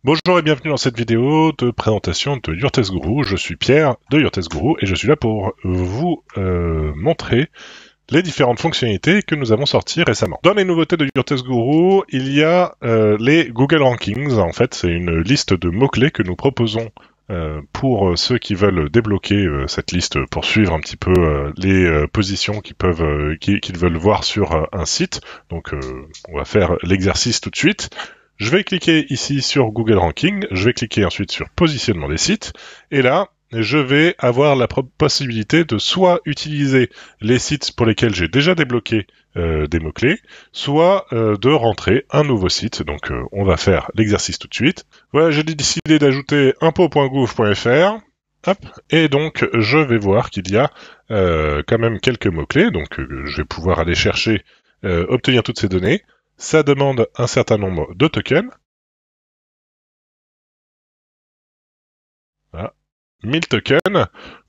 Bonjour et bienvenue dans cette vidéo de présentation de YurTestGuru. Je suis Pierre de YurTestGuru et je suis là pour vous montrer les différentes fonctionnalités que nous avons sorties récemment. Dans les nouveautés de YurTestGuru, il y a les Google Rankings. En fait, c'est une liste de mots-clés que nous proposons pour ceux qui veulent débloquer cette liste pour suivre un petit peu les positions qu'ils veulent voir sur un site. Donc on va faire l'exercice tout de suite. Je vais cliquer ici sur Google Ranking, je vais cliquer ensuite sur Positionnement des sites, et là, je vais avoir la possibilité de soit utiliser les sites pour lesquels j'ai déjà débloqué des mots-clés, soit de rentrer un nouveau site. Donc on va faire l'exercice tout de suite. Voilà, j'ai décidé d'ajouter impôts.gouv.fr. Hop, et donc je vais voir qu'il y a quand même quelques mots-clés, donc je vais pouvoir aller chercher, obtenir toutes ces données. Ça demande un certain nombre de tokens. Voilà. 1000 tokens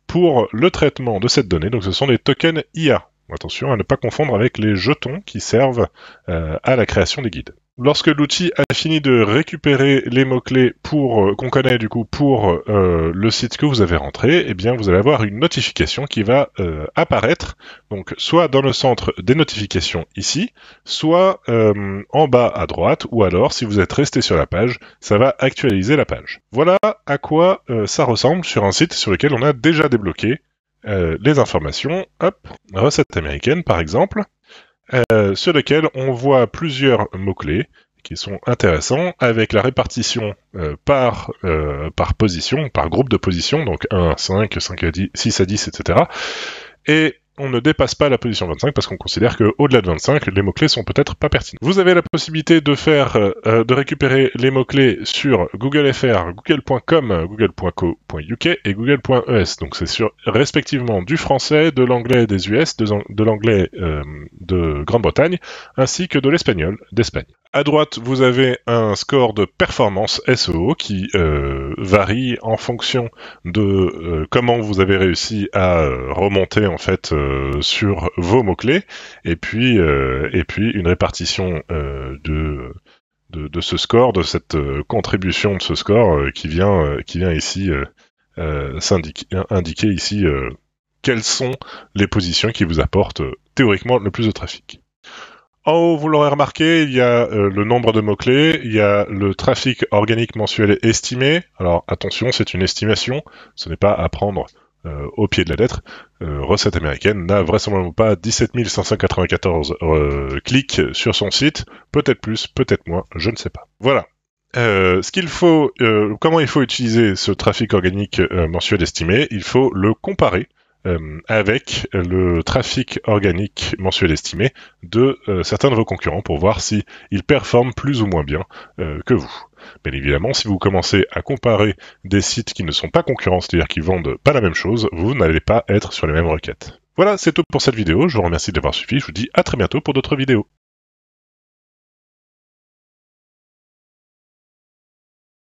pour le traitement de cette donnée. Donc ce sont des tokens IA. Attention à ne pas confondre avec les jetons qui servent à la création des guides. Lorsque l'outil a fini de récupérer les mots-clés qu'on connaît du coup pour le site que vous avez rentré, eh bien vous allez avoir une notification qui va apparaître, donc soit dans le centre des notifications ici, soit en bas à droite, ou alors si vous êtes resté sur la page, ça va actualiser la page. Voilà à quoi ça ressemble sur un site sur lequel on a déjà débloqué les informations. Hop, recette américaine par exemple. Sur lequel on voit plusieurs mots-clés qui sont intéressants, avec la répartition par position, par groupe de position, donc 1 à 5, 5 à 10, 6 à 10, etc. Et on ne dépasse pas la position 25 parce qu'on considère qu'au-delà de 25, les mots-clés sont peut-être pas pertinents. Vous avez la possibilité de récupérer les mots-clés sur Google FR, Google.com, Google.co.uk et Google.es. Donc c'est sur respectivement du français, de l'anglais des US, de l'anglais de Grande-Bretagne, ainsi que de l'espagnol d'Espagne. À droite, vous avez un score de performance SEO qui varie en fonction de comment vous avez réussi à remonter en fait sur vos mots-clés, et puis une répartition de ce score, de cette contribution de ce score qui vient ici indiquer ici quelles sont les positions qui vous apportent théoriquement le plus de trafic. En haut, vous l'aurez remarqué, il y a le nombre de mots-clés, il y a le trafic organique mensuel estimé. Alors attention, c'est une estimation, ce n'est pas à prendre au pied de la lettre. Recette américaine n'a vraisemblablement pas 17 594 clics sur son site, peut-être plus, peut-être moins, je ne sais pas. Voilà. Comment il faut utiliser ce trafic organique mensuel estimé? Il faut le comparer avec le trafic organique mensuel estimé de certains de vos concurrents pour voir s'ils performent plus ou moins bien que vous. Bien évidemment, si vous commencez à comparer des sites qui ne sont pas concurrents, c'est-à-dire qui vendent pas la même chose, vous n'allez pas être sur les mêmes requêtes. Voilà, c'est tout pour cette vidéo. Je vous remercie d'avoir suivi. Je vous dis à très bientôt pour d'autres vidéos.